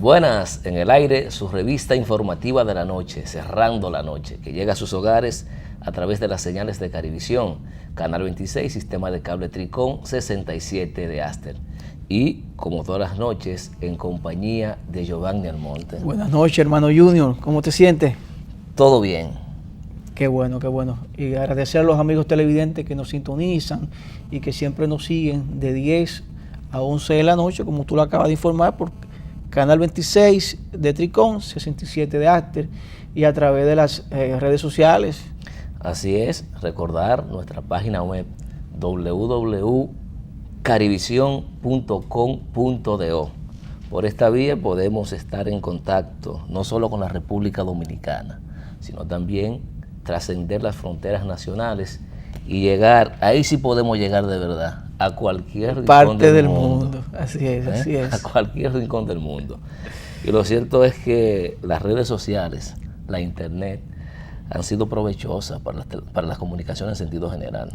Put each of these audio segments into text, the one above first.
Buenas, en el aire, su revista informativa de la noche, Cerrando la Noche, que llega a sus hogares a través de las señales de Carivisión, Canal 26, Sistema de Cable Tricón 67 de Aster. Y, como todas las noches, en compañía de Giovanni Almonte. Buenas noches, hermano Junior. ¿Cómo te sientes? Todo bien. Qué bueno, qué bueno. Y agradecer a los amigos televidentes que nos sintonizan y que siempre nos siguen de 10 a 11 de la noche, como tú lo acabas de informar, por Canal 26 de Tricón, 67 de Aster, y a través de las redes sociales. Así es, recordar nuestra página web www.carivision.com.do. Por esta vía podemos estar en contacto no solo con la República Dominicana, sino también trascender las fronteras nacionales y llegar, ahí sí podemos llegar de verdad, a cualquier rincón del mundo. Así es, así es. A cualquier rincón del mundo. Y lo cierto es que las redes sociales, la internet, han sido provechosas para las comunicaciones en sentido general.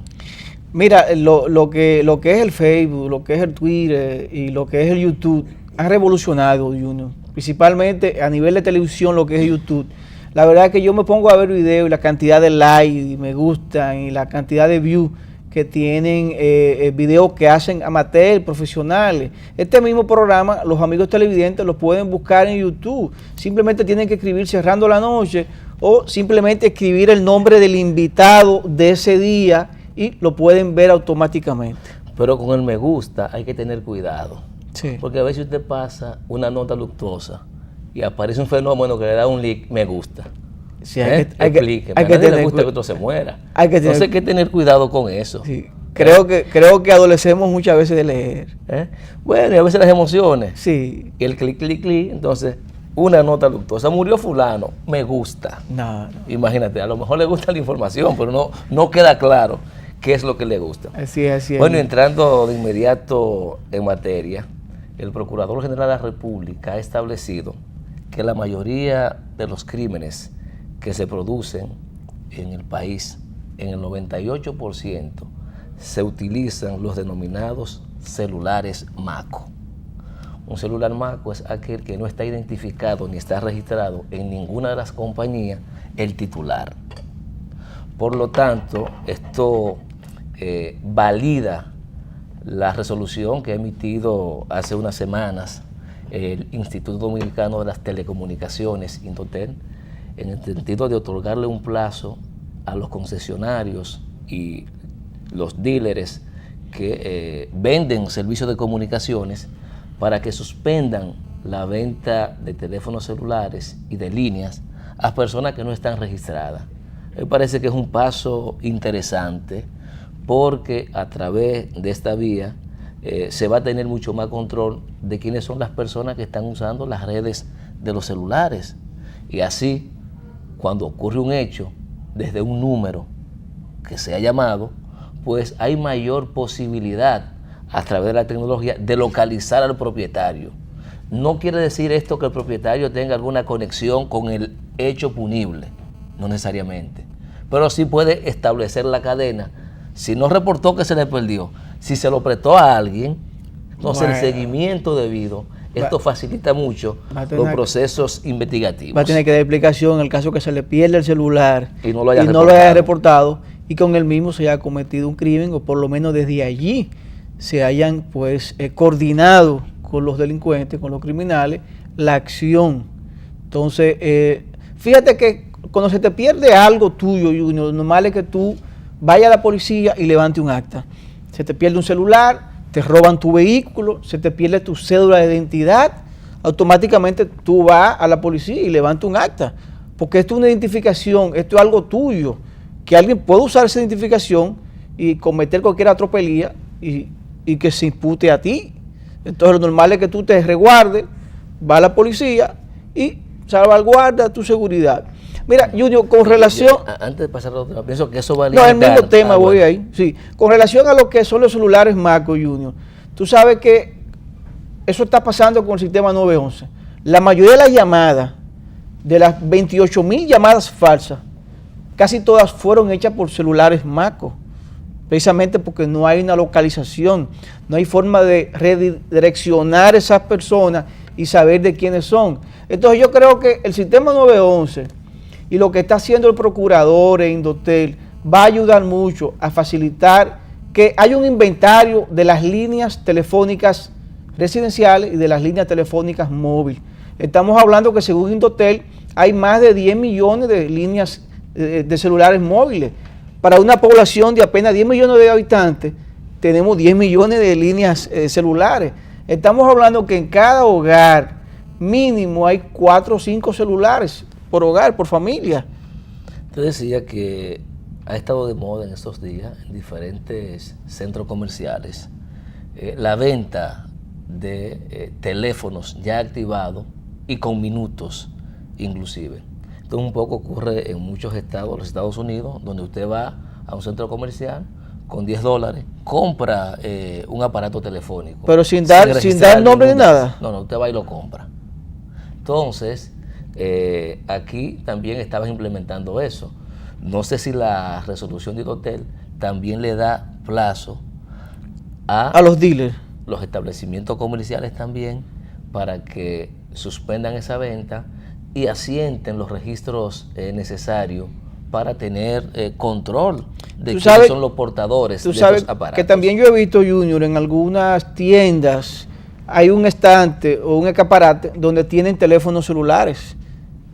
Mira, lo que es el Facebook, lo que es el Twitter y lo que es el YouTube, ha revolucionado, Junior. Principalmente a nivel de televisión, lo que es YouTube. La verdad es que yo me pongo a ver videos y la cantidad de likes y me gustan y la cantidad de views que tienen videos que hacen amateurs, profesionales. Este mismo programa, los amigos televidentes los pueden buscar en YouTube. Simplemente tienen que escribir Cerrando la Noche o simplemente escribir el nombre del invitado de ese día y lo pueden ver automáticamente. Pero con el me gusta hay que tener cuidado. Sí. Porque a veces usted pasa una nota luctuosa y aparece un fenómeno que le da un like, me gusta. Sí, Explíqueme. A nadie le gusta que otro se muera. Entonces hay que tener cuidado con eso. Sí. Creo que adolecemos muchas veces de leer. Bueno, y a veces las emociones. Sí. Y el clic, entonces, una nota luctuosa. Murió fulano, me gusta. No. Imagínate, a lo mejor le gusta la información, pero no queda claro qué es lo que le gusta. Así es. Bueno, entrando de inmediato en materia, el Procurador General de la República ha establecido que la mayoría de los crímenes que se producen en el país, en el 98%, se utilizan los denominados celulares MACO. Un celular MACO es aquel que no está identificado ni está registrado en ninguna de las compañías el titular. Por lo tanto, esto valida la resolución que ha emitido hace unas semanas el Instituto Dominicano de las Telecomunicaciones, Indotel, en el sentido de otorgarle un plazo a los concesionarios y los dealers que venden servicios de comunicaciones para que suspendan la venta de teléfonos celulares y de líneas a personas que no están registradas. Me parece que es un paso interesante porque a través de esta vía se va a tener mucho más control de quiénes son las personas que están usando las redes de los celulares. Y así, cuando ocurre un hecho desde un número que se ha llamado, pues hay mayor posibilidad a través de la tecnología de localizar al propietario. No quiere decir esto que el propietario tenga alguna conexión con el hecho punible, no necesariamente, pero sí puede establecer la cadena. Si no reportó que se le perdió, si se lo prestó a alguien, entonces el seguimiento debido, esto facilita mucho los procesos investigativos. Va a tener que dar explicación en el caso que se le pierda el celular y no lo haya reportado y con el mismo se haya cometido un crimen o por lo menos desde allí se hayan coordinado con los delincuentes, con los criminales, la acción. Entonces, fíjate que cuando se te pierde algo tuyo, Junior, lo normal es que tú vayas a la policía y levante un acta. Se te pierde un celular, te roban tu vehículo, se te pierde tu cédula de identidad, automáticamente tú vas a la policía y levantas un acta. Porque esto es una identificación, esto es algo tuyo, que alguien puede usar esa identificación y cometer cualquier atropelía y que se impute a ti. Entonces lo normal es que tú te resguardes, vas a la policía y salvaguarda tu seguridad. Mira, Junior, con relación... Antes de pasar a otro, pienso que eso va a limitar... No, el mismo tema, voy ahí. Sí, con relación a lo que son los celulares MACO, Junior, tú sabes que eso está pasando con el sistema 911. La mayoría de las llamadas, de las 28,000 llamadas falsas, casi todas fueron hechas por celulares MACO. Precisamente porque no hay una localización, no hay forma de redireccionar a esas personas y saber de quiénes son. Entonces yo creo que el sistema 911 y lo que está haciendo el procurador en Indotel va a ayudar mucho a facilitar que haya un inventario de las líneas telefónicas residenciales y de las líneas telefónicas móviles. Estamos hablando que según Indotel hay más de 10 millones de líneas de celulares móviles. Para una población de apenas 10 millones de habitantes, tenemos 10 millones de líneas celulares. Estamos hablando que en cada hogar mínimo hay 4 o 5 celulares por hogar, por familia. Usted decía que ha estado de moda en estos días en diferentes centros comerciales la venta de teléfonos ya activados y con minutos inclusive. Esto un poco ocurre en muchos estados de los Estados Unidos, donde usted va a un centro comercial con $10, compra un aparato telefónico. Pero sin dar nombre ni nada. No, usted va y lo compra. Entonces, aquí también estaban implementando eso. No sé si la resolución de Indotel también le da plazo a los dealers, los establecimientos comerciales también, para que suspendan esa venta y asienten los registros necesarios para tener control de quiénes son los portadores de esos aparatos. Que también yo he visto, Junior, en algunas tiendas hay un estante o un escaparate donde tienen teléfonos celulares.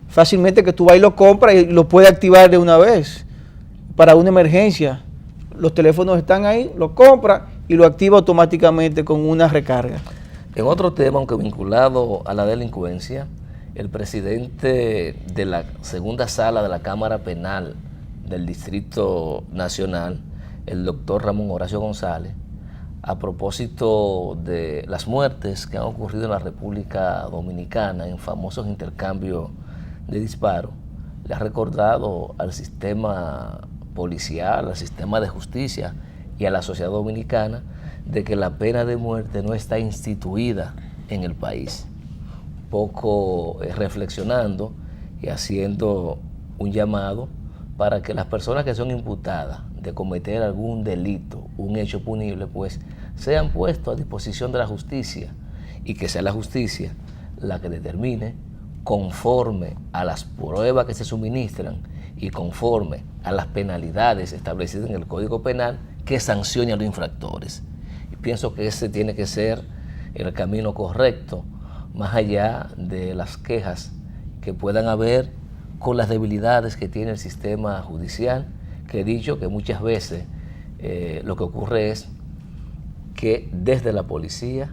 Fácilmente que tú vas y lo compras y lo puedes activar de una vez para una emergencia. Los teléfonos están ahí, lo compras y lo activa automáticamente con una recarga. En otro tema, aunque vinculado a la delincuencia, el presidente de la segunda sala de la Cámara Penal del Distrito Nacional, el doctor Ramón Horacio González, a propósito de las muertes que han ocurrido en la República Dominicana en famosos intercambios de disparos, le ha recordado al sistema policial, al sistema de justicia y a la sociedad dominicana de que la pena de muerte no está instituida en el país. Poco reflexionando y haciendo un llamado para que las personas que son imputadas de cometer algún delito, un hecho punible, pues sean puestos a disposición de la justicia y que sea la justicia la que determine, conforme a las pruebas que se suministran y conforme a las penalidades establecidas en el Código Penal, que sancione a los infractores. Y pienso que ese tiene que ser el camino correcto, más allá de las quejas que puedan haber con las debilidades que tiene el sistema judicial, que he dicho que muchas veces lo que ocurre es que desde la policía,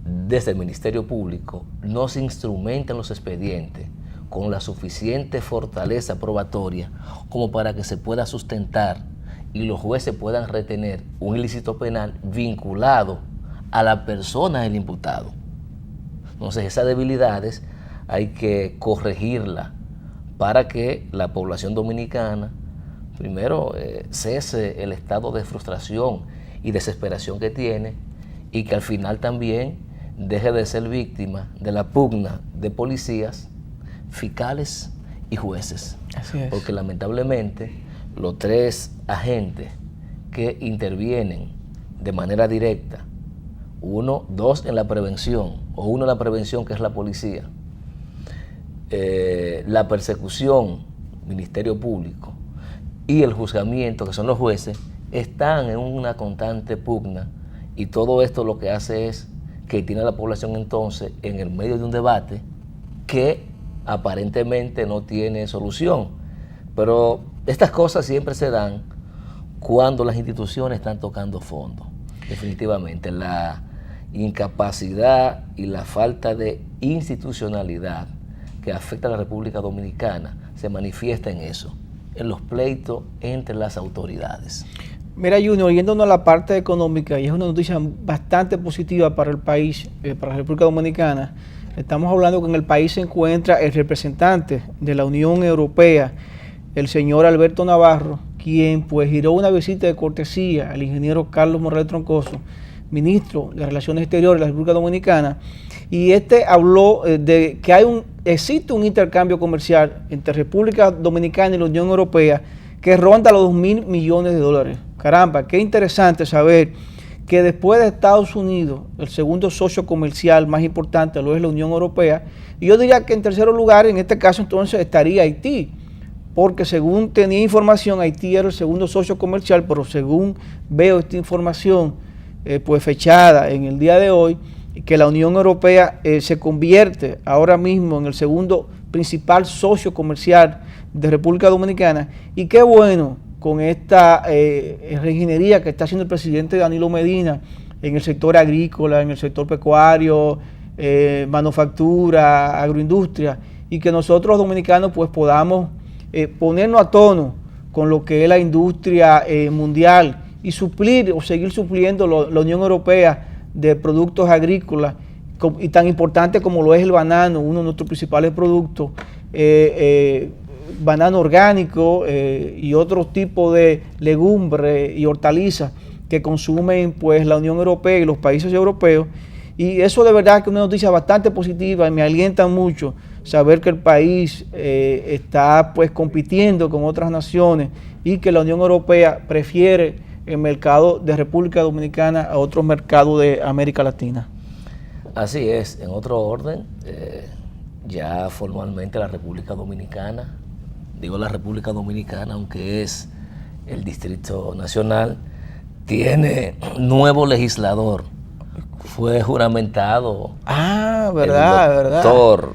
desde el Ministerio Público, no se instrumentan los expedientes con la suficiente fortaleza probatoria como para que se pueda sustentar y los jueces puedan retener un ilícito penal vinculado a la persona del imputado. Entonces esas debilidades hay que corregirlas para que la población dominicana, primero, cese el estado de frustración y desesperación que tiene y que al final también deje de ser víctima de la pugna de policías, fiscales y jueces. Así es. Porque lamentablemente los 3 agentes que intervienen de manera directa, 2 en la prevención, o 1 en la prevención, que es la policía, la persecución, Ministerio Público, y el juzgamiento, que son los jueces, están en una constante pugna, y todo esto lo que hace es que tiene a la población entonces en el medio de un debate que aparentemente no tiene solución. Pero estas cosas siempre se dan cuando las instituciones están tocando fondo. Definitivamente la incapacidad y la falta de institucionalidad que afecta a la República Dominicana se manifiesta en eso, en los pleitos entre las autoridades. Mira, Junior, yéndonos a la parte económica, y es una noticia bastante positiva para el país, para la República Dominicana. Estamos hablando que en el país se encuentra el representante de la Unión Europea, el señor Alberto Navarro, quien pues giró una visita de cortesía al ingeniero Carlos Morales Troncoso, ministro de Relaciones Exteriores de la República Dominicana, y habló de que existe un intercambio comercial entre República Dominicana y la Unión Europea que ronda los $2.000 millones. Caramba, qué interesante saber que después de Estados Unidos, el segundo socio comercial más importante lo es la Unión Europea, y yo diría que en tercer lugar, en este caso entonces, estaría Haití, porque según tenía información, Haití era el segundo socio comercial, pero según veo esta información pues fechada en el día de hoy, que la Unión Europea se convierte ahora mismo en el segundo principal socio comercial de República Dominicana, y qué bueno con esta reingeniería que está haciendo el presidente Danilo Medina en el sector agrícola, en el sector pecuario, manufactura, agroindustria, y que nosotros los dominicanos pues podamos ponernos a tono con lo que es la industria mundial y suplir o seguir supliendo la Unión Europea de productos agrícolas y tan importante como lo es el banano, uno de nuestros principales productos, banano orgánico y otro tipo de legumbres y hortalizas que consumen pues la Unión Europea y los países europeos, y eso de verdad que es una noticia bastante positiva y me alienta mucho saber que el país está pues compitiendo con otras naciones y que la Unión Europea prefiere el mercado de República Dominicana a otros mercados de América Latina. Así es. En otro orden, ya formalmente la República Dominicana, digo la República Dominicana, aunque es el Distrito Nacional, tiene nuevo legislador. Fue juramentado verdad, el doctor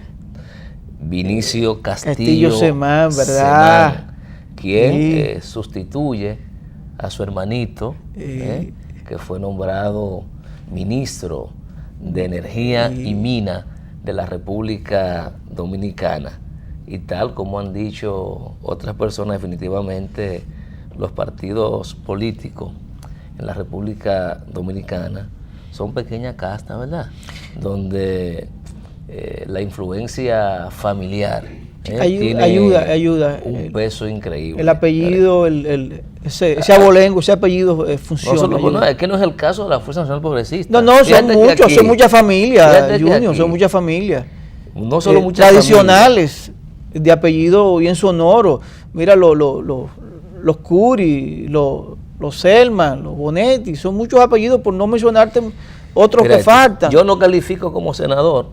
Vinicio Castillo Semán, ¿verdad? Semán, quien sustituye a su hermanito, que fue nombrado ministro de Energía y Mina de la República Dominicana. Y tal como han dicho otras personas, definitivamente los partidos políticos en la República Dominicana son pequeñas castas, ¿verdad? Donde la influencia familiar ayuda un peso increíble. El apellido, ese abolengo, ese apellido funciona. No, es que no es el caso de la Fuerza Nacional Progresista. No, son muchas familias, Junior, son muchas familias. No solo muchas tradicionales, familias de apellido bien sonoro. Mira, los Curi, los Selman, los Bonetti, son muchos apellidos, por no mencionarte otros que faltan. Yo no califico como senador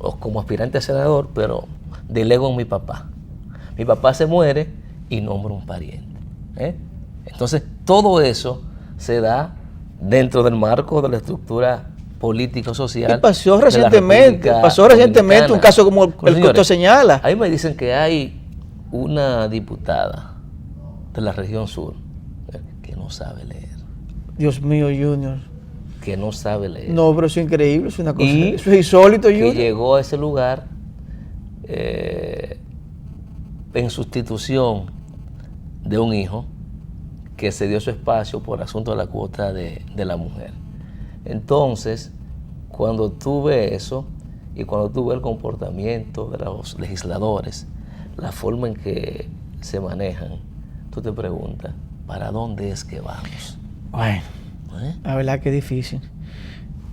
o como aspirante a senador, pero delego en mi papá. Mi papá se muere y nombra un pariente. Entonces, todo eso se da dentro del marco de la estructura político-social. Y pasó recientemente un caso como el que usted señala. Ahí me dicen que hay una diputada de la región sur que no sabe leer. Dios mío, Junior. Que no sabe leer. No, pero eso es increíble, es una cosa, eso es insólito, Junior. Que llegó a ese lugar en sustitución de un hijo que se dio su espacio por asunto de la cuota de la mujer. Entonces, cuando tú ves eso y cuando tú ves el comportamiento de los legisladores, la forma en que se manejan, tú te preguntas, ¿para dónde es que vamos? Bueno, la verdad que es difícil.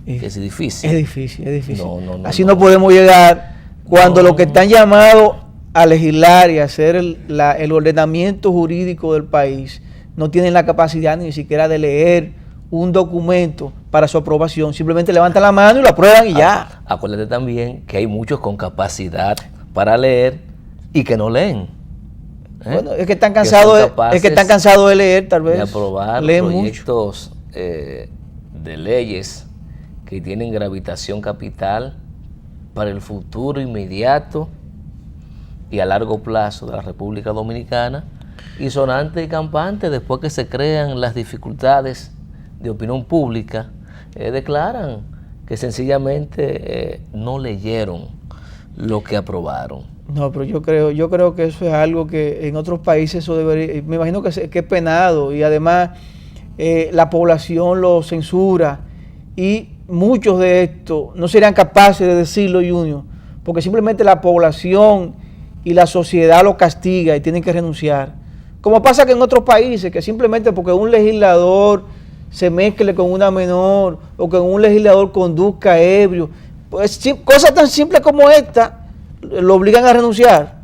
Es difícil. Es difícil. No, así no podemos llegar cuando los que están llamados a legislar y a hacer el ordenamiento jurídico del país no tienen la capacidad ni siquiera de leer un documento para su aprobación. Simplemente levantan la mano y lo aprueban y ya. Acuérdate también que hay muchos con capacidad para leer y que no leen. Bueno, es que están cansados de leer, tal vez. De aprobar proyectos de leyes que tienen gravitación capital para el futuro inmediato y a largo plazo de la República Dominicana, y sonante y campante después que se crean las dificultades de opinión pública, declaran que sencillamente no leyeron lo que aprobaron. No, pero yo creo que eso es algo que en otros países eso debería, me imagino que es penado, y además la población lo censura, y muchos de estos no serían capaces de decirlo, Junior, porque simplemente la población y la sociedad lo castiga y tienen que renunciar. Como pasa que en otros países, que simplemente porque un legislador se mezcle con una menor o que un legislador conduzca ebrio, pues cosas tan simples como esta lo obligan a renunciar.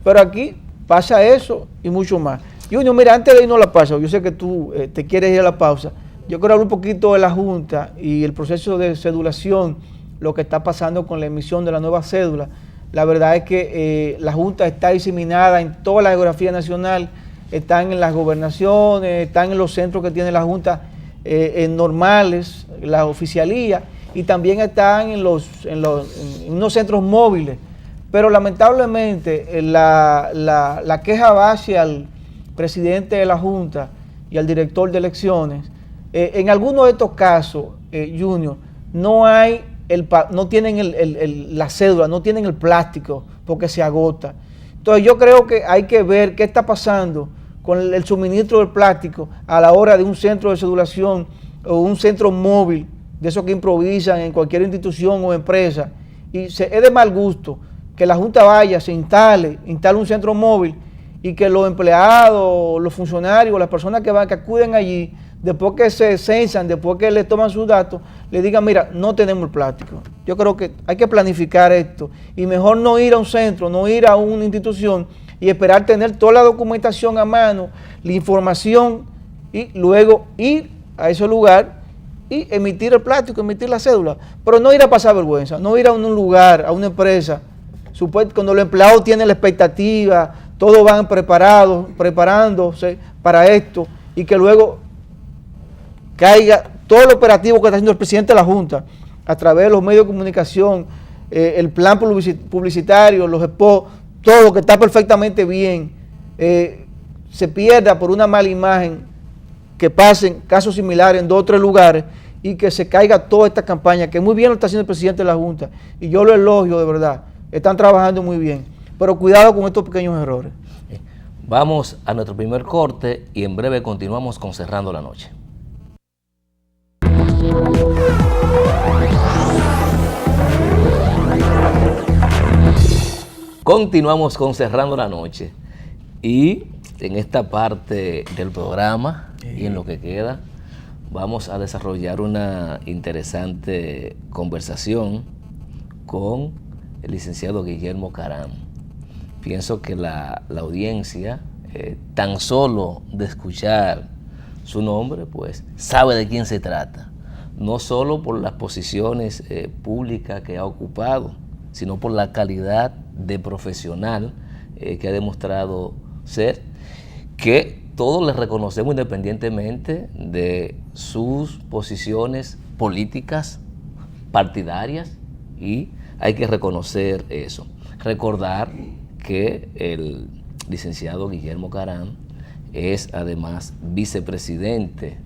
Pero aquí pasa eso y mucho más. Junior, mira, antes de irnos a la pausa, yo sé que tú te quieres ir a la pausa, yo quiero hablar un poquito de la Junta y el proceso de cedulación, lo que está pasando con la emisión de la nueva cédula. La verdad es que la Junta está diseminada en toda la geografía nacional, están en las gobernaciones, están en los centros que tiene la Junta normales, la oficialía, y también están en unos centros móviles. Pero lamentablemente la queja va hacia el presidente de la Junta y al director de elecciones. En algunos de estos casos, Junior, no tienen la cédula, no tienen el plástico porque se agota. Entonces yo creo que hay que ver qué está pasando con el suministro del plástico a la hora de un centro de cedulación o un centro móvil, de esos que improvisan en cualquier institución o empresa. Y es de mal gusto que la Junta vaya, se instale un centro móvil y que los empleados, los funcionarios, las personas que acuden allí, después que se censan, después que le toman sus datos, le digan, mira, no tenemos el plástico. Yo creo que hay que planificar esto y mejor no ir a un centro, no ir a una institución y esperar tener toda la documentación a mano, la información y luego ir a ese lugar y emitir el plástico, emitir la cédula. Pero no ir a pasar vergüenza, no ir a un lugar, a una empresa, cuando los empleados tienen la expectativa, todos van preparándose para esto y que luego caiga todo el operativo que está haciendo el presidente de la Junta a través de los medios de comunicación, el plan publicitario, los spots, todo que está perfectamente bien, se pierda por una mala imagen, que pasen casos similares en 2 o 3 lugares y que se caiga toda esta campaña, que muy bien lo está haciendo el presidente de la Junta y yo lo elogio de verdad, están trabajando muy bien, pero cuidado con estos pequeños errores. Vamos a nuestro primer corte y en breve continuamos con Cerrando la Noche. Continuamos con Cerrando la Noche y en esta parte del programa y en lo que queda vamos a desarrollar una interesante conversación con el licenciado Guillermo Caram. Pienso que la audiencia, tan solo de escuchar su nombre, pues sabe de quién se trata. No solo por las posiciones públicas que ha ocupado, sino por la calidad de profesional que ha demostrado ser, que todos le reconocemos independientemente de sus posiciones políticas, partidarias, y hay que reconocer eso. Recordar que el licenciado Guillermo Caram es además vicepresidente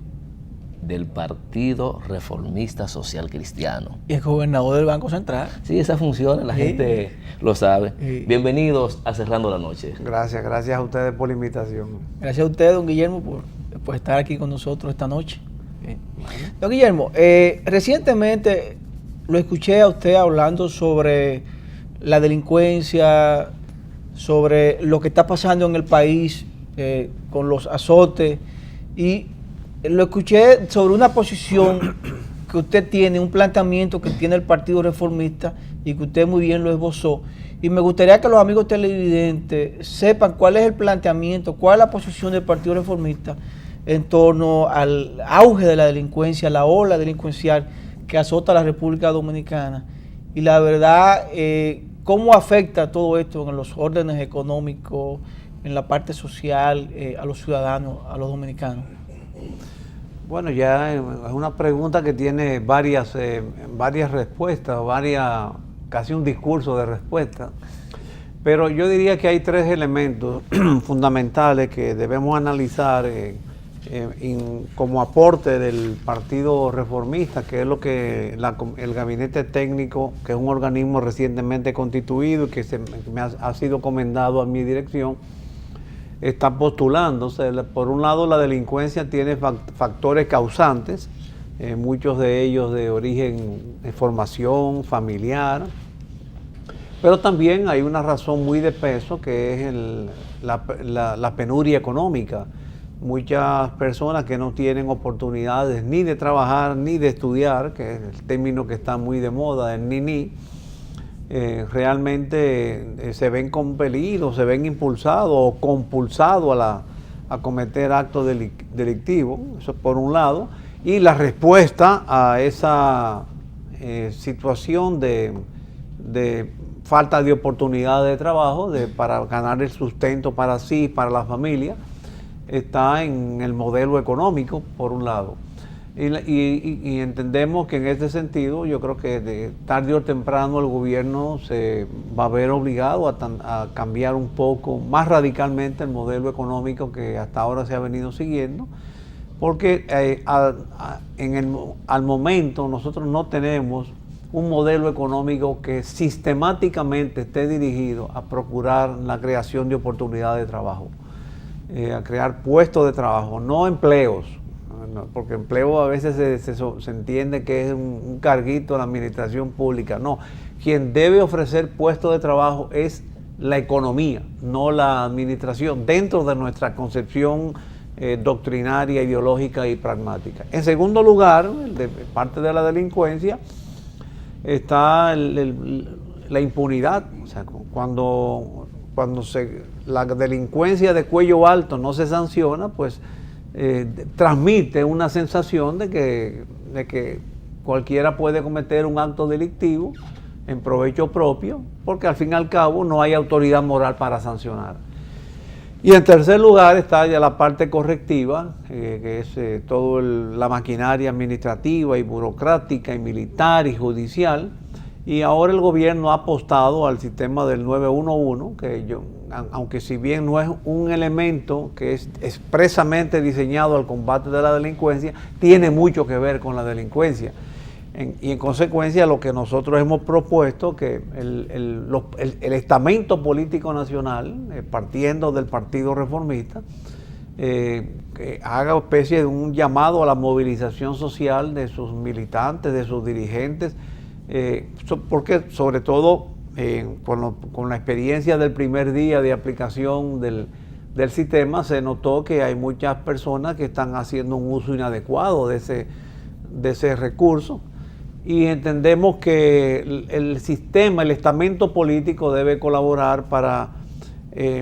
del Partido Reformista Social Cristiano. Y es gobernador del Banco Central. Sí, esa funciona, la gente lo sabe. Bienvenidos a Cerrando la Noche. Gracias a ustedes por la invitación. Gracias a usted, don Guillermo, por estar aquí con nosotros esta noche. Don Guillermo, recientemente lo escuché a usted hablando sobre la delincuencia, sobre lo que está pasando en el país con los azotes, y lo escuché sobre una posición que usted tiene, un planteamiento que tiene el Partido Reformista y que usted muy bien lo esbozó. Y me gustaría que los amigos televidentes sepan cuál es el planteamiento, cuál es la posición del Partido Reformista en torno al auge de la delincuencia, la ola delincuencial que azota a la República Dominicana. Y la verdad, cómo afecta todo esto en los órdenes económicos, en la parte social, a los ciudadanos, a los dominicanos. Bueno, ya es una pregunta que tiene varias respuestas, casi un discurso de respuesta. Pero yo diría que hay 3 elementos fundamentales que debemos analizar como aporte del Partido Reformista, que es lo que el Gabinete Técnico, que es un organismo recientemente constituido y que ha sido comendado a mi dirección, está postulando. O sea, por un lado, la delincuencia tiene factores causantes, muchos de ellos de origen de formación familiar, pero también hay una razón muy de peso, que es la penuria económica. Muchas personas que no tienen oportunidades ni de trabajar ni de estudiar, que es el término que está muy de moda, el ni, realmente se ven compelidos, se ven impulsados o compulsados a cometer actos delictivos. Eso por un lado. Y la respuesta a esa situación de falta de oportunidades de trabajo, para ganar el sustento para sí, para la familia, está en el modelo económico, por un lado. Y entendemos que en este sentido, yo creo que tarde o temprano el gobierno se va a ver obligado a cambiar un poco, más radicalmente, el modelo económico que hasta ahora se ha venido siguiendo, porque al momento nosotros no tenemos un modelo económico que sistemáticamente esté dirigido a procurar la creación de oportunidades de trabajo, a crear puestos de trabajo, no empleos. Porque empleo a veces se entiende que es un carguito a la administración pública. No, quien debe ofrecer puestos de trabajo es la economía, no la administración, dentro de nuestra concepción doctrinaria, ideológica y pragmática. En segundo lugar, de parte de la delincuencia, está la impunidad. O sea, cuando la delincuencia de cuello alto no se sanciona, pues transmite una sensación de que cualquiera puede cometer un acto delictivo en provecho propio, porque al fin y al cabo no hay autoridad moral para sancionar. Y en tercer lugar está ya la parte correctiva, que es toda la maquinaria administrativa y burocrática y militar y judicial. Y ahora el gobierno ha apostado al sistema del 911, que aunque si bien no es un elemento que es expresamente diseñado al combate de la delincuencia, tiene mucho que ver con la delincuencia. Y en consecuencia lo que nosotros hemos propuesto, que el estamento político nacional, partiendo del Partido Reformista, que haga especie de un llamado a la movilización social de sus militantes, de sus dirigentes, porque sobre todo con la experiencia del primer día de aplicación del sistema, se notó que hay muchas personas que están haciendo un uso inadecuado de ese recurso, y entendemos que el sistema, el estamento político debe colaborar para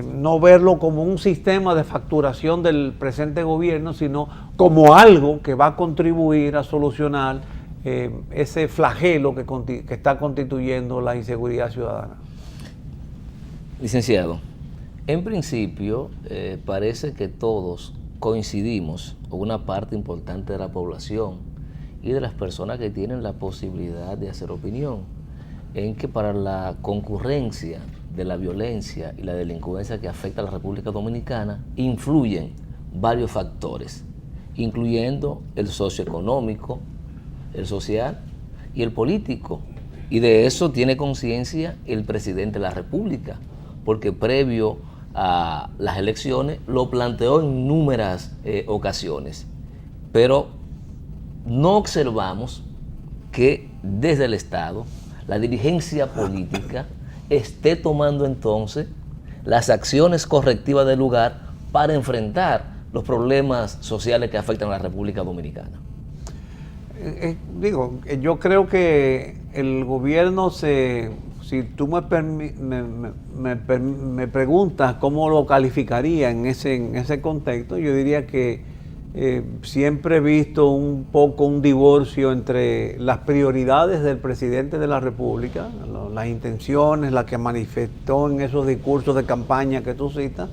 no verlo como un sistema de facturación del presente gobierno, sino como algo que va a contribuir a solucionar ese flagelo que está constituyendo la inseguridad ciudadana. Licenciado, en principio parece que todos coincidimos, o una parte importante de la población y de las personas que tienen la posibilidad de hacer opinión, en que para la concurrencia de la violencia y la delincuencia que afecta a la República Dominicana influyen varios factores, incluyendo el socioeconómico, el social y el político. Y de eso tiene conciencia el presidente de la República, porque previo a las elecciones lo planteó en númeras ocasiones. Pero no observamos que desde el Estado la dirigencia política esté tomando entonces las acciones correctivas del lugar para enfrentar los problemas sociales que afectan a la República Dominicana. Yo creo que el gobierno, si tú me preguntas cómo lo calificaría en ese contexto, yo diría que siempre he visto un poco un divorcio entre las prioridades del presidente de la República, las intenciones, las que manifestó en esos discursos de campaña que tú citas,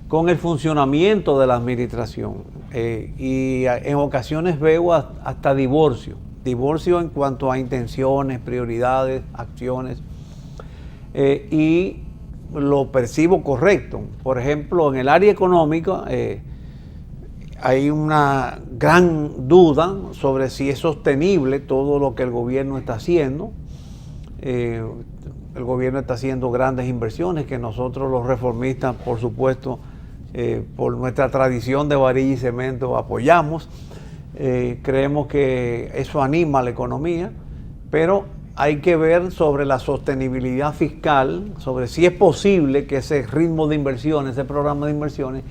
con el funcionamiento de la administración. Y en ocasiones veo hasta divorcio en cuanto a intenciones, prioridades, acciones, y lo percibo correcto. Por ejemplo, en el área económica hay una gran duda sobre si es sostenible todo lo que el gobierno está haciendo. El gobierno está haciendo grandes inversiones que nosotros los reformistas, por supuesto, por nuestra tradición de varilla y cemento, apoyamos. Creemos que eso anima a la economía, pero hay que ver sobre la sostenibilidad fiscal, sobre si es posible que ese ritmo de inversiones, ese programa de inversiones,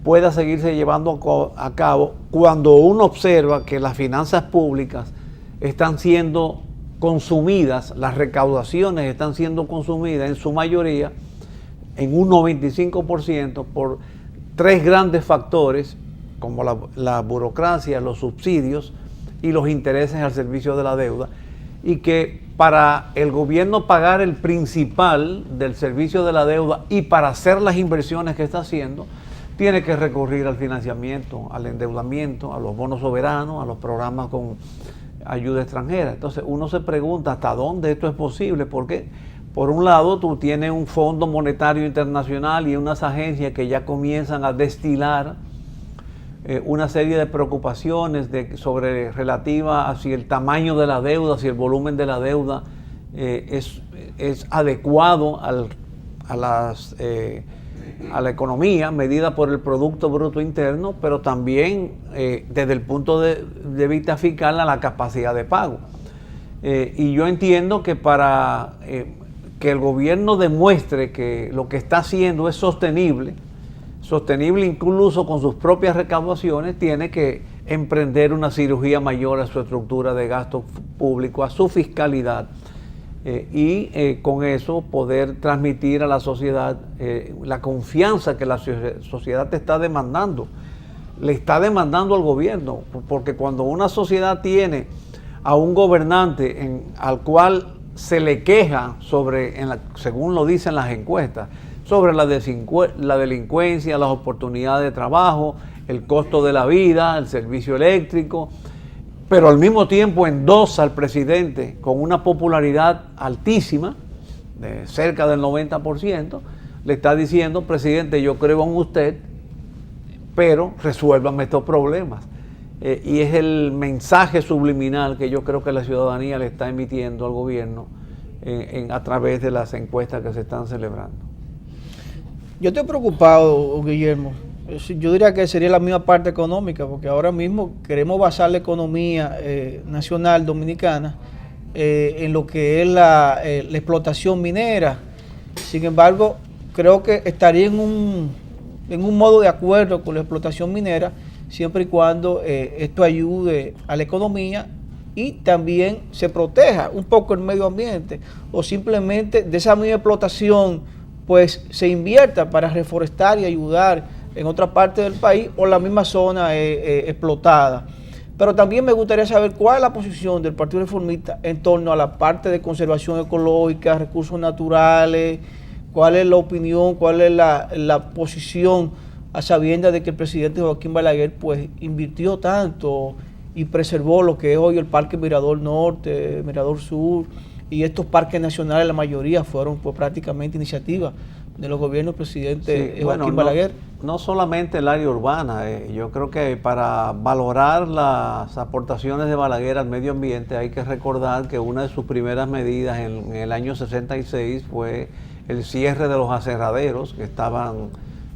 pueda seguirse llevando a cabo cuando uno observa que las finanzas públicas están siendo consumidas, las recaudaciones están siendo consumidas en su mayoría, en un 95%, por tres grandes factores como la burocracia, los subsidios y los intereses al servicio de la deuda, y que para el gobierno pagar el principal del servicio de la deuda y para hacer las inversiones que está haciendo, tiene que recurrir al financiamiento, al endeudamiento, a los bonos soberanos, a los programas con ayuda extranjera. Entonces uno se pregunta hasta dónde esto es posible, porque por un lado tú tienes un Fondo Monetario Internacional y unas agencias que ya comienzan a destilar una serie de preocupaciones relativa a si el tamaño de la deuda, si el volumen de la deuda es adecuado a la economía medida por el Producto Bruto Interno, pero también desde el punto de vista fiscal a la capacidad de pago. Y yo entiendo que para que el gobierno demuestre que lo que está haciendo es sostenible incluso con sus propias recaudaciones, tiene que emprender una cirugía mayor a su estructura de gasto público, a su fiscalidad, y con eso poder transmitir a la sociedad la confianza que la sociedad te está demandando, le está demandando al gobierno, porque cuando una sociedad tiene a un gobernante al cual se le queja según lo dicen las encuestas, sobre la delincuencia, las oportunidades de trabajo, el costo de la vida, el servicio eléctrico, pero al mismo tiempo endosa al presidente con una popularidad altísima, de cerca del 90%, le está diciendo: presidente, yo creo en usted, pero resuélvame estos problemas. Y es el mensaje subliminal que yo creo que la ciudadanía le está emitiendo al gobierno a través de las encuestas que se están celebrando. Yo estoy preocupado, Guillermo. Yo diría que sería la misma parte económica, porque ahora mismo queremos basar la economía nacional dominicana en lo que es la explotación minera. Sin embargo, creo que estaría en un modo de acuerdo con la explotación minera, siempre y cuando esto ayude a la economía y también se proteja un poco el medio ambiente, o simplemente de esa misma explotación pues se invierta para reforestar y ayudar en otra parte del país o la misma zona explotada. Pero también me gustaría saber cuál es la posición del Partido Reformista en torno a la parte de conservación ecológica, recursos naturales, cuál es la opinión, cuál es la posición a sabiendas de que el presidente Joaquín Balaguer pues invirtió tanto y preservó lo que es hoy el Parque Mirador Norte, Mirador Sur, y estos parques nacionales, la mayoría fueron pues prácticamente iniciativas de los gobiernos del presidente Joaquín Balaguer. No solamente el área urbana, yo creo que para valorar las aportaciones de Balaguer al medio ambiente hay que recordar que una de sus primeras medidas en el año 66 fue el cierre de los aserraderos que estaban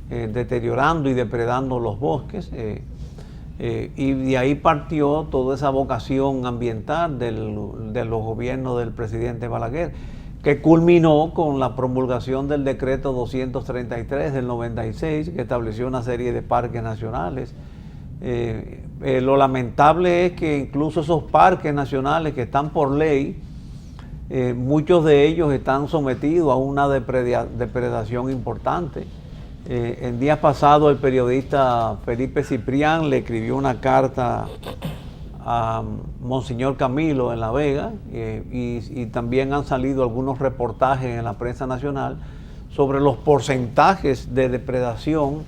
deteriorando y depredando los bosques. Y de ahí partió toda esa vocación ambiental de los gobiernos del presidente Balaguer, que culminó con la promulgación del decreto 233 del 96, que estableció una serie de parques nacionales. Lo lamentable es que incluso esos parques nacionales que están por ley, muchos de ellos están sometidos a una depredación importante. En días pasados el periodista Felipe Ciprián le escribió una carta a Monseñor Camilo en La Vega, y también han salido algunos reportajes en la prensa nacional sobre los porcentajes de depredación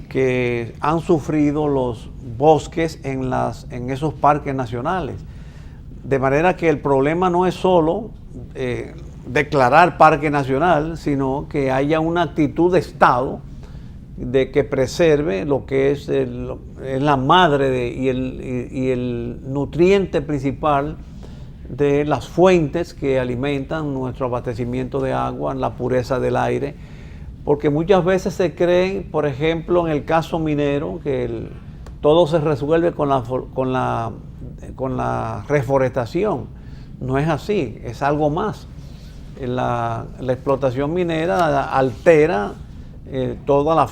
que han sufrido los bosques en esos parques nacionales. De manera que el problema no es solo declarar parque nacional, sino que haya una actitud de Estado de que preserve lo que es la madre y el nutriente principal de las fuentes que alimentan nuestro abastecimiento de agua, la pureza del aire, porque muchas veces se cree, por ejemplo, en el caso minero, que todo se resuelve con la reforestación. No es así, es algo más. La explotación minera altera toda la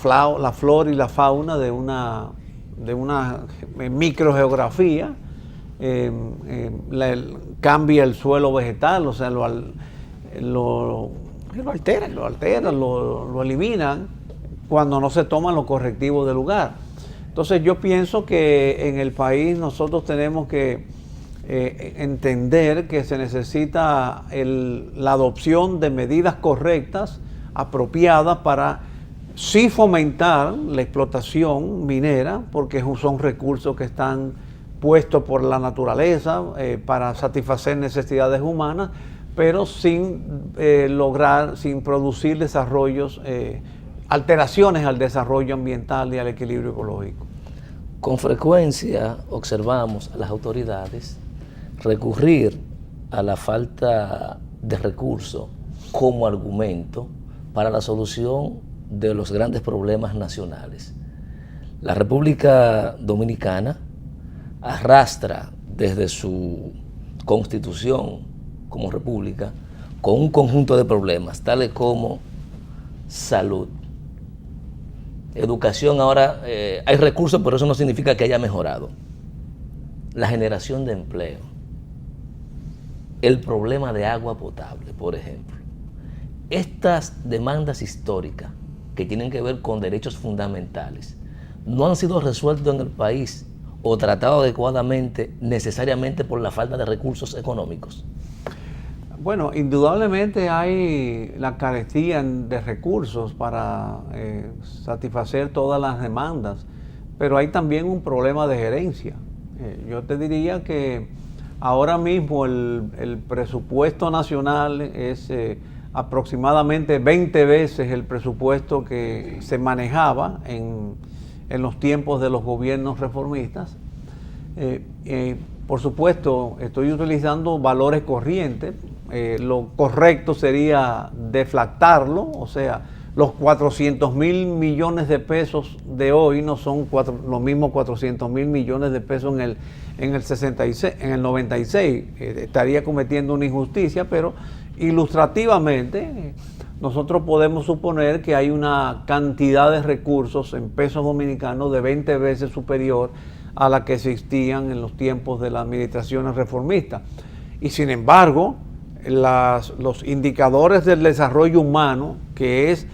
flora y la fauna de una microgeografía, cambia el suelo vegetal, o sea, lo alteran, lo eliminan cuando no se toman los correctivos del lugar. Entonces yo pienso que en el país nosotros tenemos que entender que se necesita la adopción de medidas correctas, apropiadas para sí fomentar la explotación minera, porque son recursos que están puestos por la naturaleza para satisfacer necesidades humanas, pero sin producir desarrollos, alteraciones al desarrollo ambiental y al equilibrio ecológico. Con frecuencia observamos a las autoridades recurrir a la falta de recursos como argumento para la solución de los grandes problemas nacionales. La República Dominicana arrastra desde su constitución como república con un conjunto de problemas, tales como salud, educación. Ahora hay recursos, pero eso no significa que haya mejorado. La generación de empleo, el problema de agua potable, por ejemplo. Estas demandas históricas que tienen que ver con derechos fundamentales no han sido resueltos en el país o tratados adecuadamente necesariamente por la falta de recursos económicos. Bueno, indudablemente hay la carestía de recursos para satisfacer todas las demandas, pero hay también un problema de gerencia. Yo te diría que ahora mismo el presupuesto nacional es aproximadamente 20 veces el presupuesto que se manejaba en los tiempos de los gobiernos reformistas. Por supuesto, estoy utilizando valores corrientes. Lo correcto sería deflactarlo, o sea, los 400.000 millones de pesos de hoy no son los mismos 400.000 millones de pesos en el 96. Estaría cometiendo una injusticia, pero ilustrativamente nosotros podemos suponer que hay una cantidad de recursos en pesos dominicanos de 20 veces superior a la que existían en los tiempos de las administraciones reformistas. Y sin embargo, los indicadores del desarrollo humano, que es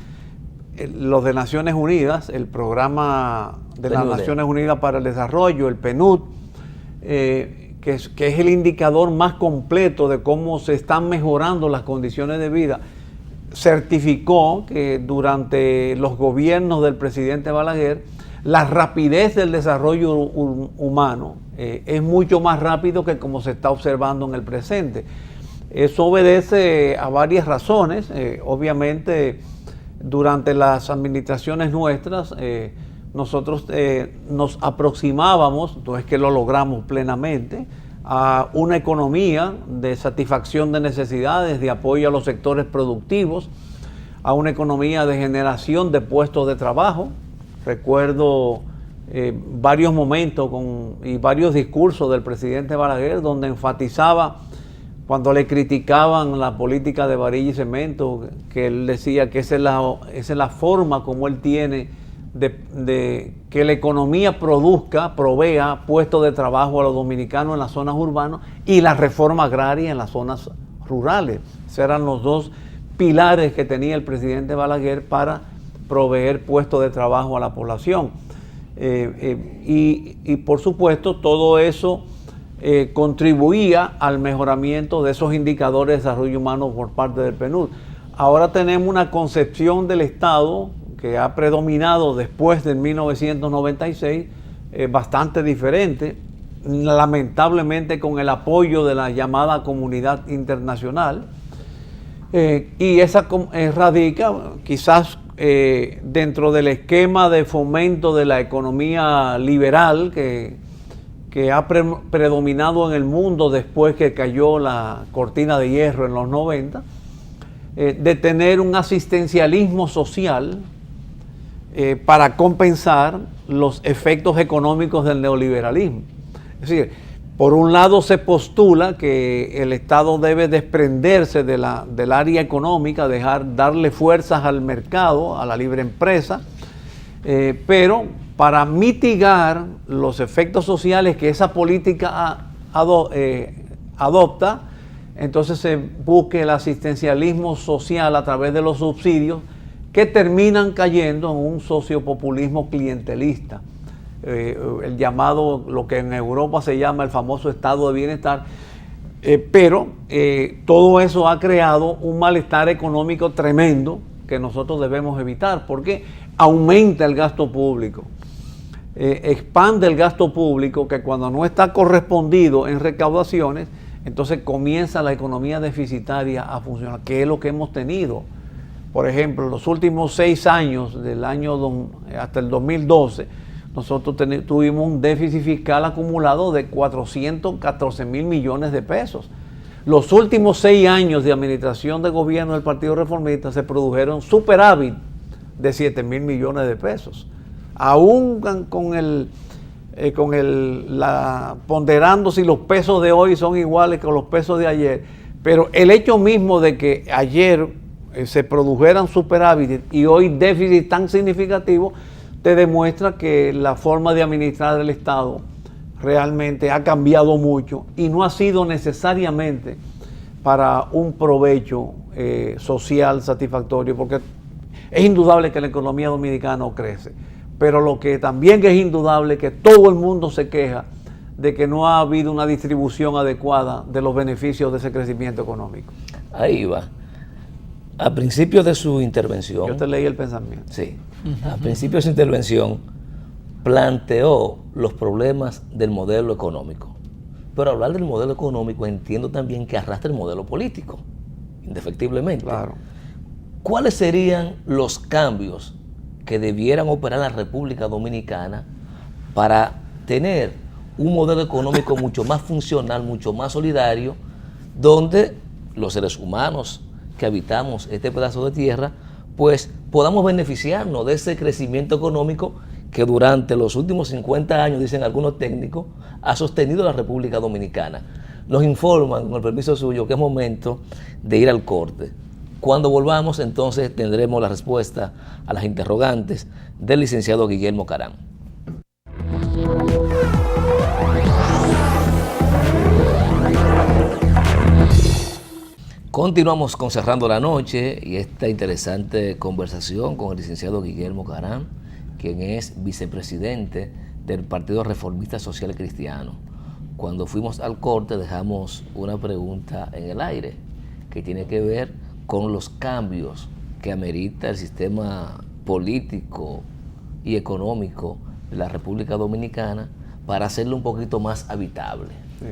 los de Naciones Unidas, el programa de las Naciones Unidas para el Desarrollo, el PNUD, que es el indicador más completo de cómo se están mejorando las condiciones de vida, certificó que durante los gobiernos del presidente Balaguer, la rapidez del desarrollo humano es mucho más rápido que como se está observando en el presente. Eso obedece a varias razones. Obviamente, durante las administraciones nuestras, nosotros nos aproximábamos, no es que lo logramos plenamente, a una economía de satisfacción de necesidades, de apoyo a los sectores productivos, a una economía de generación de puestos de trabajo. Recuerdo varios momentos y varios discursos del presidente Balaguer donde enfatizaba, cuando le criticaban la política de varilla y cemento, que él decía que esa es la forma como él tiene de que la economía provea puestos de trabajo a los dominicanos en las zonas urbanas y la reforma agraria en las zonas rurales. Esos eran los dos pilares que tenía el presidente Balaguer para proveer puestos de trabajo a la población. Y por supuesto todo eso contribuía al mejoramiento de esos indicadores de desarrollo humano por parte del PNUD. Ahora tenemos una concepción del Estado que ha predominado después del 1996, bastante diferente, lamentablemente con el apoyo de la llamada comunidad internacional, y esa radica quizás dentro del esquema de fomento de la economía liberal que ha predominado en el mundo después que cayó la cortina de hierro en los 90, de tener un asistencialismo social para compensar los efectos económicos del neoliberalismo. Es decir, por un lado se postula que el Estado debe desprenderse del área económica, darle fuerzas al mercado, a la libre empresa, pero para mitigar los efectos sociales que esa política adopta, entonces se busque el asistencialismo social a través de los subsidios que terminan cayendo en un sociopopulismo clientelista. el llamado, lo que en Europa se llama el famoso estado de bienestar, pero todo eso ha creado un malestar económico tremendo que nosotros debemos evitar, porque aumenta el gasto público, expande el gasto público, que cuando no está correspondido en recaudaciones, entonces comienza la economía deficitaria a funcionar, que es lo que hemos tenido. Por ejemplo, en los últimos 6 años, hasta el 2012, nosotros tuvimos un déficit fiscal acumulado de 414 mil millones de pesos. Los últimos 6 años de administración de gobierno del Partido Reformista se produjeron superávit de 7 mil millones de pesos. Aún ponderando si los pesos de hoy son iguales que los pesos de ayer, pero el hecho mismo de que ayer se produjeran superávit y hoy déficit tan significativo, te demuestra que la forma de administrar el Estado realmente ha cambiado mucho y no ha sido necesariamente para un provecho social satisfactorio, porque es indudable que la economía dominicana no crece, pero lo que también es indudable es que todo el mundo se queja de que no ha habido una distribución adecuada de los beneficios de ese crecimiento económico. Ahí va. A principio de su intervención... Yo te leí el pensamiento. Sí. A principio de su intervención planteó los problemas del modelo económico. Pero hablar del modelo económico entiendo también que arrastra el modelo político, indefectiblemente. Claro. ¿Cuáles serían los cambios que debieran operar en la República Dominicana para tener un modelo económico mucho más funcional, mucho más solidario, donde los seres humanos que habitamos este pedazo de tierra, pues podamos beneficiarnos de ese crecimiento económico que durante los últimos 50 años, dicen algunos técnicos, ha sostenido la República Dominicana? Nos informan, con el permiso suyo, que es momento de ir al corte. Cuando volvamos, entonces, tendremos la respuesta a las interrogantes del licenciado Guillermo Carán. Continuamos con Cerrando la Noche y esta interesante conversación con el licenciado Guillermo Carán, quien es vicepresidente del Partido Reformista Social Cristiano. Cuando fuimos al corte dejamos una pregunta en el aire que tiene que ver con los cambios que amerita el sistema político y económico de la República Dominicana para hacerlo un poquito más habitable. Sí.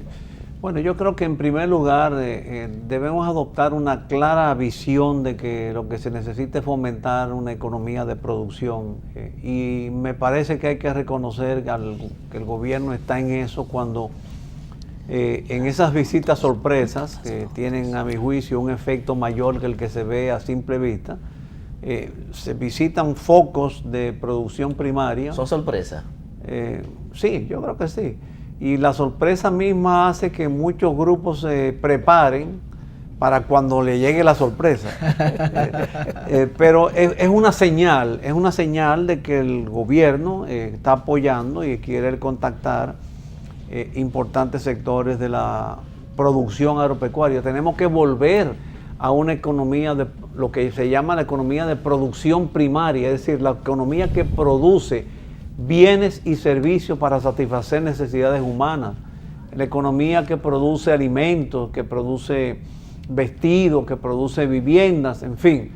Bueno, yo creo que en primer lugar debemos adoptar una clara visión de que lo que se necesita es fomentar una economía de producción y me parece que hay que reconocer que el gobierno está en eso cuando en esas visitas sorpresas que tienen a mi juicio un efecto mayor que el que se ve a simple vista, se visitan focos de producción primaria. ¿Son sorpresas? Sí, yo creo que sí. Y la sorpresa misma hace que muchos grupos se preparen para cuando le llegue la sorpresa. Pero es una señal de que el gobierno está apoyando y quiere contactar importantes sectores de la producción agropecuaria. Tenemos que volver a una economía de lo que se llama la economía de producción primaria, es decir, la economía que produce bienes y servicios para satisfacer necesidades humanas, la economía que produce alimentos, que produce vestidos, que produce viviendas, en fin.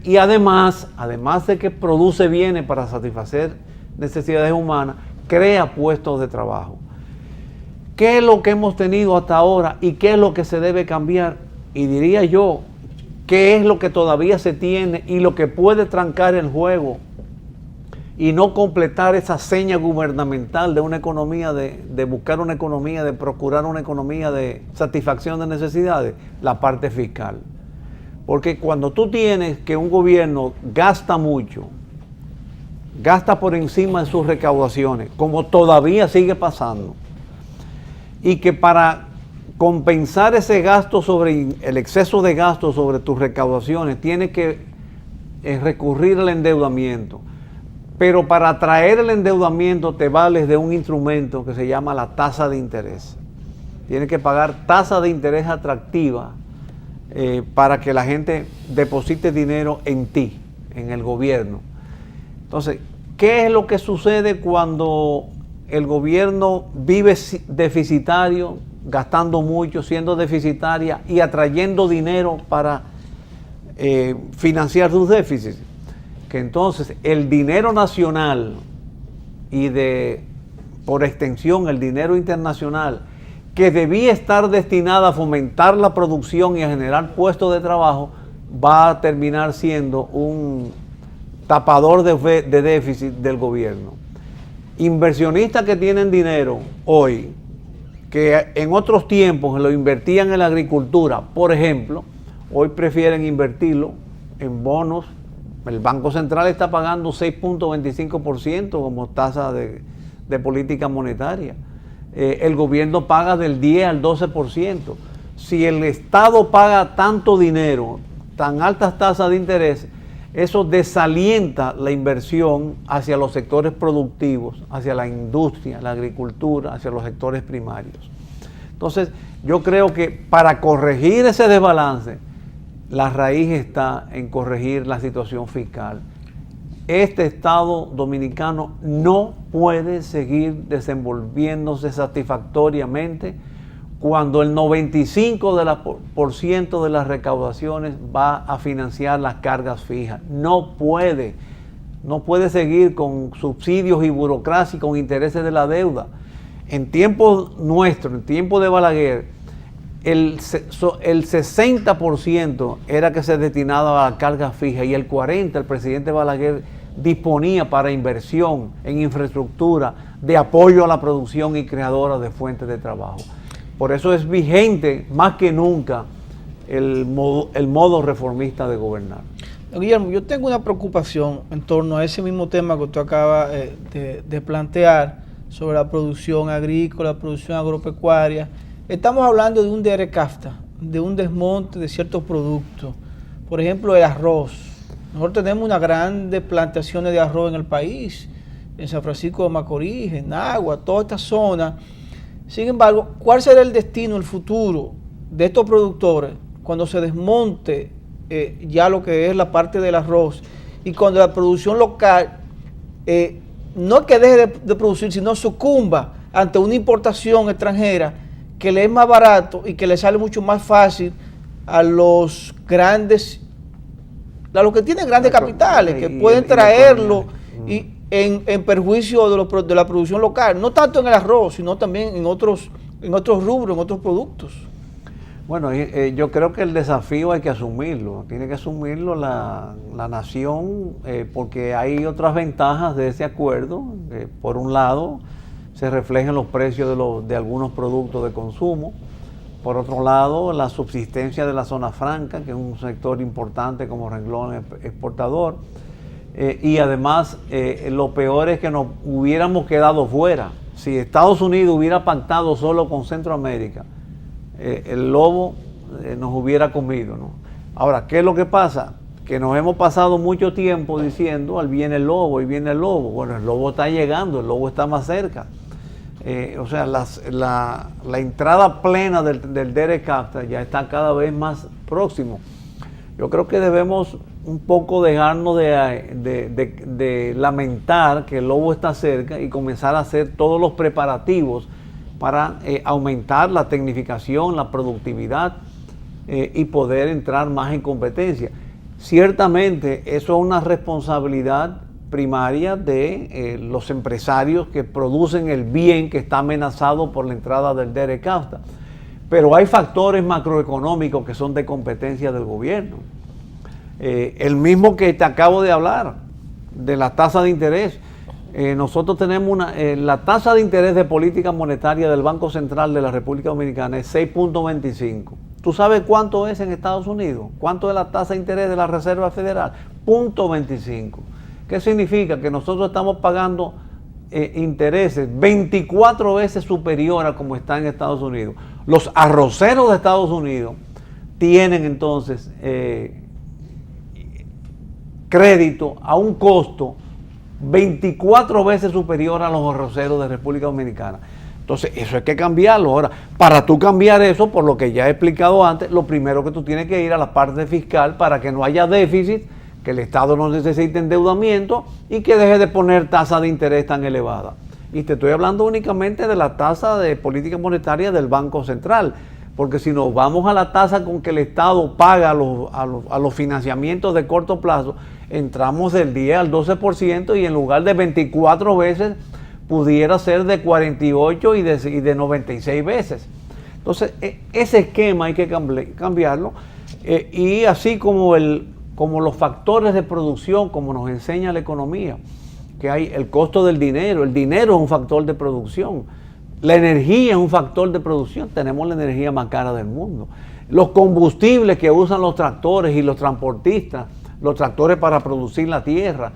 Y además de que produce bienes para satisfacer necesidades humanas, crea puestos de trabajo. ¿Qué es lo que hemos tenido hasta ahora y qué es lo que se debe cambiar? Y diría yo, ¿qué es lo que todavía se tiene y lo que puede trancar el juego y no completar esa seña gubernamental de una economía, de buscar una economía, de procurar una economía de satisfacción de necesidades? La parte fiscal. Porque cuando tú tienes que un gobierno gasta mucho, gasta por encima de sus recaudaciones, como todavía sigue pasando, y que para compensar ese gasto el exceso de gasto sobre tus recaudaciones, tienes que recurrir al endeudamiento. Pero para atraer el endeudamiento te vales de un instrumento que se llama la tasa de interés. Tienes que pagar tasa de interés atractiva para que la gente deposite dinero en ti, en el gobierno. Entonces, ¿qué es lo que sucede cuando el gobierno vive deficitario, gastando mucho, siendo deficitaria y atrayendo dinero para financiar sus déficits? Que entonces el dinero nacional y por extensión el dinero internacional, que debía estar destinado a fomentar la producción y a generar puestos de trabajo, va a terminar siendo un tapador de déficit del gobierno. Inversionistas que tienen dinero hoy, que en otros tiempos lo invertían en la agricultura, por ejemplo, hoy prefieren invertirlo en bonos. El Banco Central está pagando 6.25% como tasa de política monetaria. El gobierno paga del 10 al 12%. Si el Estado paga tanto dinero, tan altas tasas de interés, eso desalienta la inversión hacia los sectores productivos, hacia la industria, la agricultura, hacia los sectores primarios. Entonces, yo creo que para corregir ese desbalance, la raíz está en corregir la situación fiscal. Este Estado dominicano no puede seguir desenvolviéndose satisfactoriamente cuando el 95% de las recaudaciones va a financiar las cargas fijas. No puede seguir con subsidios y burocracia y con intereses de la deuda. En tiempos nuestros, en tiempos de Balaguer, el 60% era que se destinaba a la carga fija y el 40% el presidente Balaguer disponía para inversión en infraestructura, de apoyo a la producción y creadora de fuentes de trabajo. Por eso es vigente más que nunca el modo reformista de gobernar. Guillermo, yo tengo una preocupación en torno a ese mismo tema que usted acaba de plantear sobre la producción agrícola, la producción agropecuaria. Estamos hablando de un DERE-CAFTA, de un desmonte de ciertos productos. Por ejemplo, el arroz. Nosotros tenemos unas grandes plantaciones de arroz en el país, en San Francisco de Macorís, en Agua, toda esta zona. Sin embargo, ¿cuál será el destino, el futuro de estos productores cuando se desmonte ya lo que es la parte del arroz y cuando la producción local no que deje de producir, sino sucumba ante una importación extranjera que le es más barato y que le sale mucho más fácil a los grandes, a los que tienen grandes capitales, que pueden traerlo y en perjuicio de la producción local, no tanto en el arroz, sino también en otros rubros, en otros productos? Bueno, yo creo que el desafío hay que asumirlo, tiene que asumirlo la nación, porque hay otras ventajas de ese acuerdo. Por un lado, se reflejan los precios de algunos productos de consumo. Por otro lado, la subsistencia de la zona franca, que es un sector importante como renglón exportador. Y además, lo peor es que nos hubiéramos quedado fuera. Si Estados Unidos hubiera pactado solo con Centroamérica, el lobo nos hubiera comido, ¿no? Ahora, ¿qué es lo que pasa? Que nos hemos pasado mucho tiempo diciendo, ahí viene el lobo, ahí viene el lobo. Bueno, el lobo está llegando, el lobo está más cerca. O sea, la entrada plena del DERE-CAFTA ya está cada vez más próximo. Yo creo que debemos un poco dejarnos de lamentar que el lobo está cerca y comenzar a hacer todos los preparativos para aumentar la tecnificación, la productividad y poder entrar más en competencia. Ciertamente eso es una responsabilidad primaria de los empresarios que producen el bien que está amenazado por la entrada del DERE-CAFTA. Pero hay factores macroeconómicos que son de competencia del gobierno. El mismo que te acabo de hablar, de la tasa de interés. Nosotros tenemos la tasa de interés de política monetaria del Banco Central de la República Dominicana es 6.25. ¿Tú sabes cuánto es en Estados Unidos? ¿Cuánto es la tasa de interés de la Reserva Federal? 0.25. ¿Qué significa? Que nosotros estamos pagando intereses 24 veces superior a como está en Estados Unidos. Los arroceros de Estados Unidos tienen entonces crédito a un costo 24 veces superior a los arroceros de República Dominicana. Entonces, eso hay que cambiarlo. Ahora, para tú cambiar eso, por lo que ya he explicado antes, lo primero que tú tienes que ir a la parte fiscal para que no haya déficit que el Estado no necesite endeudamiento y que deje de poner tasa de interés tan elevada. Y te estoy hablando únicamente de la tasa de política monetaria del Banco Central, porque si nos vamos a la tasa con que el Estado paga a los financiamientos de corto plazo, entramos del 10 al 12% y en lugar de 24 veces pudiera ser de 48 y de 96 veces. Entonces, ese esquema hay que cambiarlo y así como los factores de producción, como nos enseña la economía, que hay el costo del dinero. El dinero es un factor de producción. La energía es un factor de producción. Tenemos la energía más cara del mundo. Los combustibles que usan los tractores y los transportistas, los tractores para producir la tierra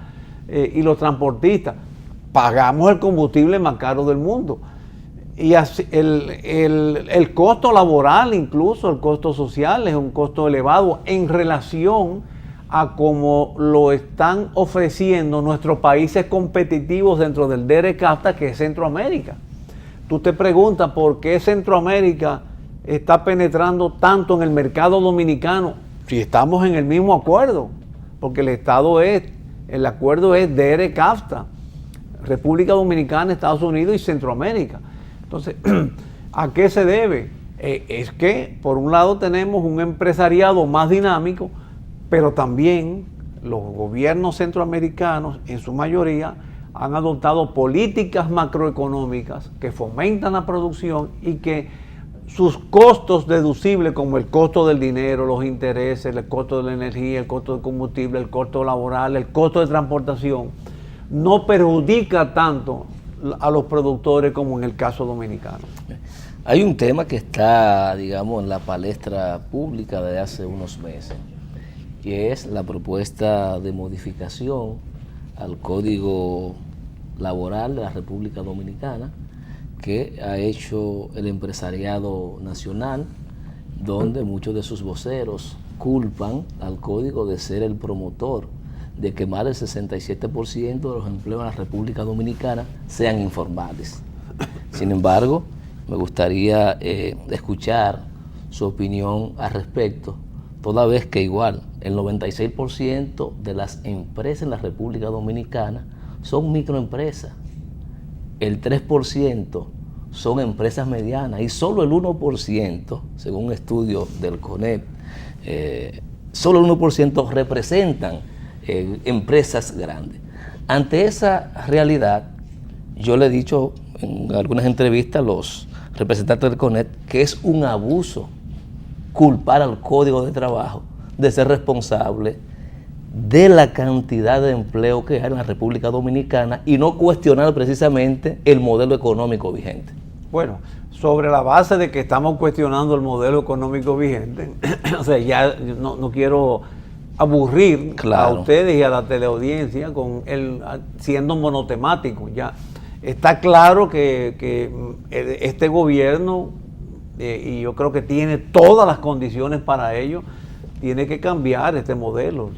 y los transportistas, pagamos el combustible más caro del mundo. Y así, el costo laboral, incluso el costo social, es un costo elevado en relación a cómo lo están ofreciendo nuestros países competitivos dentro del DERE-CAFTA, que es Centroamérica. Tú te preguntas por qué Centroamérica está penetrando tanto en el mercado dominicano si estamos en el mismo acuerdo, porque el acuerdo es DERE-CAFTA, República Dominicana, Estados Unidos y Centroamérica. Entonces, ¿a qué se debe? Es que, por un lado, tenemos un empresariado más dinámico, pero también los gobiernos centroamericanos, en su mayoría, han adoptado políticas macroeconómicas que fomentan la producción y que sus costos deducibles, como el costo del dinero, los intereses, el costo de la energía, el costo del combustible, el costo laboral, el costo de transportación, no perjudica tanto a los productores como en el caso dominicano. Hay un tema que está, digamos, en la palestra pública desde hace unos meses, que es la propuesta de modificación al Código Laboral de la República Dominicana que ha hecho el empresariado nacional, donde muchos de sus voceros culpan al código de ser el promotor de que más del 67% de los empleos en la República Dominicana sean informales. Sin embargo, me gustaría escuchar su opinión al respecto, toda vez que igual el 96% de las empresas en la República Dominicana son microempresas, el 3% son empresas medianas y solo el 1%, según un estudio del CONEP, solo el 1% representan empresas grandes. Ante esa realidad, yo le he dicho en algunas entrevistas a los representantes del CONEP que es un abuso culpar al Código de Trabajo de ser responsable de la cantidad de empleo que hay en la República Dominicana y no cuestionar precisamente el modelo económico vigente. Bueno, sobre la base de que estamos cuestionando el modelo económico vigente, o sea, ya no quiero aburrir a ustedes y a la teleaudiencia con siendo monotemático. Ya está claro que este gobierno, y yo creo que tiene todas las condiciones para ello, tiene que cambiar este modelo.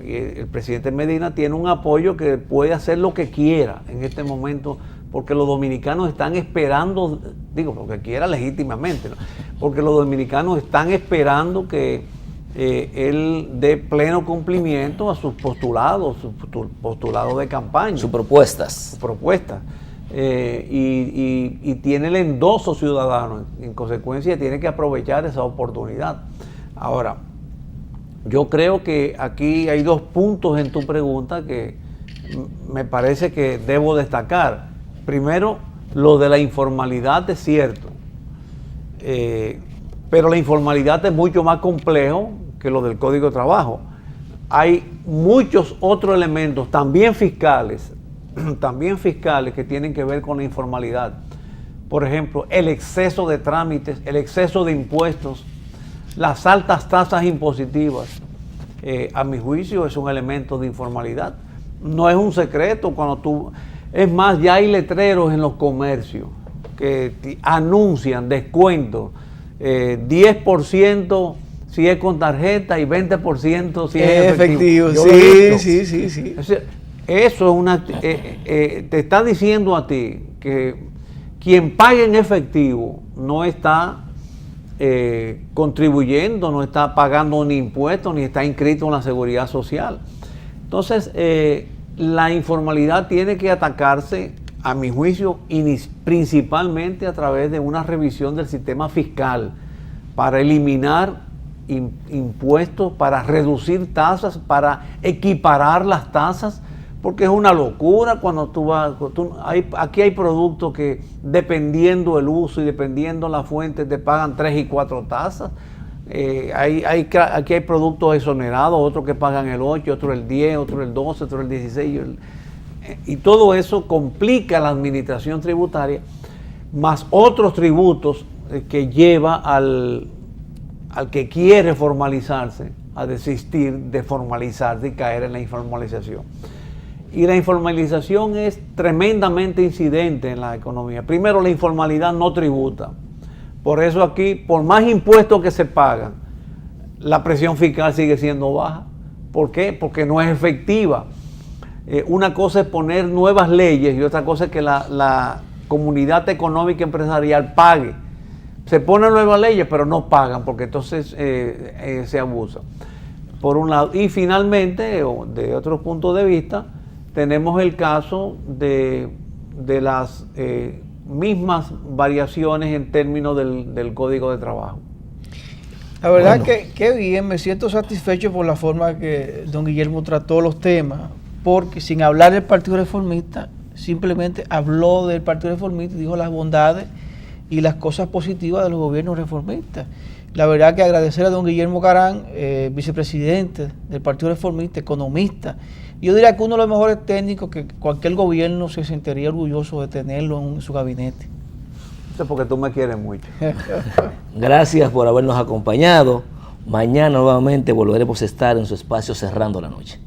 El presidente Medina tiene un apoyo que puede hacer lo que quiera en este momento, porque los dominicanos están esperando, digo, lo que quiera legítimamente, ¿no? Porque los dominicanos están esperando que él dé pleno cumplimiento a sus postulados de campaña. Sus propuestas. Y tiene el endoso ciudadano. En consecuencia, tiene que aprovechar esa oportunidad. Ahora, yo creo que aquí hay dos puntos en tu pregunta que me parece que debo destacar. Primero, lo de la informalidad es cierto, pero la informalidad es mucho más complejo que lo del Código de Trabajo. Hay muchos otros elementos, también fiscales, que tienen que ver con la informalidad. Por ejemplo, el exceso de trámites, el exceso de impuestos, las altas tasas impositivas, a mi juicio es un elemento de informalidad. No es un secreto cuando es más, ya hay letreros en los comercios que anuncian descuentos, 10% si es con tarjeta y 20% si es efectivo. Sí. Eso es te está diciendo a ti que quien pague en efectivo no está contribuyendo, no está pagando ni impuestos, ni está inscrito en la seguridad social. Entonces, la informalidad tiene que atacarse, a mi juicio, principalmente a través de una revisión del sistema fiscal para eliminar impuestos, para reducir tasas, para equiparar las tasas, porque es una locura cuando tú vas, aquí hay productos que dependiendo el uso y dependiendo la fuente te pagan 3 y 4 tasas. Aquí hay productos exonerados, otros que pagan el 8, otro el 10, otro el 12, otro el 16. Y todo eso complica la administración tributaria, más otros tributos que lleva al que quiere formalizarse a desistir de formalizarse y caer en la informalización. Y la informalización es tremendamente incidente en la economía. Primero, la informalidad no tributa. Por eso aquí, por más impuestos que se pagan, la presión fiscal sigue siendo baja. ¿Por qué? Porque no es efectiva. Una cosa es poner nuevas leyes y otra cosa es que la comunidad económica empresarial pague. Se ponen nuevas leyes, pero no pagan, porque entonces se abusa. Por un lado. Y finalmente, de otro punto de vista, tenemos el caso de las mismas variaciones en términos del Código de Trabajo. La verdad que bien, me siento satisfecho por la forma que don Guillermo trató los temas, porque sin hablar del Partido Reformista, simplemente habló del Partido Reformista y dijo las bondades y las cosas positivas de los gobiernos reformistas. La verdad que agradecer a don Guillermo Carán, vicepresidente del Partido Reformista, economista. Yo diría que uno de los mejores técnicos que cualquier gobierno se sentiría orgulloso de tenerlo en su gabinete. Eso es porque tú me quieres mucho. Gracias por habernos acompañado. Mañana nuevamente volveremos a estar en su espacio Cerrando la Noche.